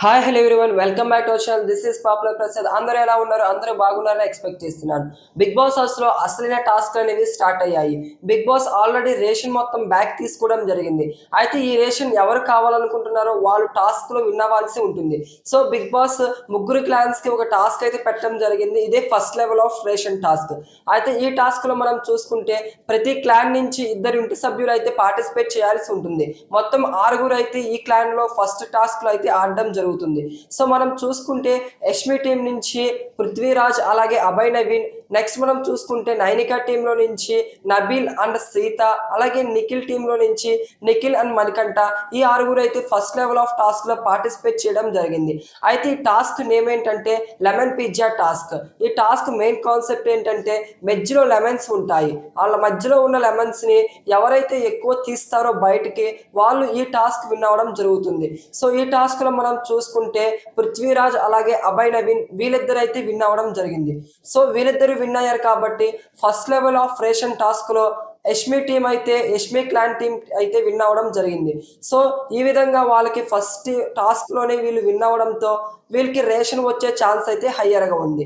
Hi hello everyone welcome back to our channel. This is popular Prasad. అందరూ ఎలా ఉన్నారు? అందరూ బాగున్నారని ఎక్స్పెక్ట్ చేస్తున్నాను. బిగ్ బాస్ హౌస్ లో అసలైన టాస్క్ అనేవి స్టార్ట్ అయ్యాయి. బిగ్ బాస్ ఆల్రెడీ రేషన్ మొత్తం బ్యాక్ తీసుకోవడం జరిగింది. అయితే ఈ రేషన్ ఎవరు కావాలనుకుంటున్నారో వాళ్ళు టాస్క్ లో విన్ అవ్వాల్సి ఉంటుంది. సో బిగ్ బాస్ ముగ్గురు క్లాన్స్ కి ఒక టాస్క్ అయితే పెట్టడం జరిగింది. ఇదే first level of ration task. అయితే ఈ టాస్క్ లో మనం చూసుకుంటే ప్రతి క్లాన్ నుంచి ఇద్దరు ఇంటి సభ్యులు అయితే పార్టిసిపేట్ చేయాల్సి ఉంటుంది. మొత్తం ఆరుగురు అయితే ఈ క్లాన్ లో ఫస్ట్ టాస్క్ లో అయితే ఆడడం జరుగుతుంది. సో మనం చూసుకుంటే యష్మి టీం నుంచి పృథ్వీరాజ్ అలాగే అభయ్ నవీన్, నెక్స్ట్ మనం చూసుకుంటే నైనికా టీంలో నుంచి నబీల్ అండ్ సీత, అలాగే నిఖిల్ టీంలో నుంచి నిఖిల్ అండ్ మణికంఠ, ఈ ఆరుగురు అయితే ఫస్ట్ లెవెల్ ఆఫ్ టాస్క్ లో పార్టిసిపేట్ చేయడం జరిగింది. అయితే ఈ టాస్క్ నేమ్ ఏంటంటే లెమన్ పిజ్జా టాస్క్. ఈ టాస్క్ మెయిన్ కాన్సెప్ట్ ఏంటంటే మధ్యలో లెమన్స్ ఉంటాయి. వాళ్ళ మధ్యలో ఉన్న లెమన్స్ ని ఎవరైతే ఎక్కువ తీస్తారో బయటికి వాళ్ళు ఈ టాస్క్ విన్ అవ్వడం జరుగుతుంది. సో ఈ టాస్క్ లో మనం చూసుకుంటే పృథ్వీరాజ్ అలాగే అభయ్ నవీన్ వీళ్ళిద్దరు అయితే విన్ అవ్వడం జరిగింది. సో వీళ్ళిద్దరు విన్ అయ్యారు కాబట్టి first level of ration task లో యష్మి క్లాన్ టీం అయితే విన్ అవ్వడం జరిగింది. సో ఈ విధంగా వాళ్ళకి ఫస్ట్ టాస్క్ లోనే వీళ్ళు విన్ అవ్వడంతో వీళ్ళకి రేషన్ వచ్చే ఛాన్స్ అయితే హయ్యర్గా ఉంది.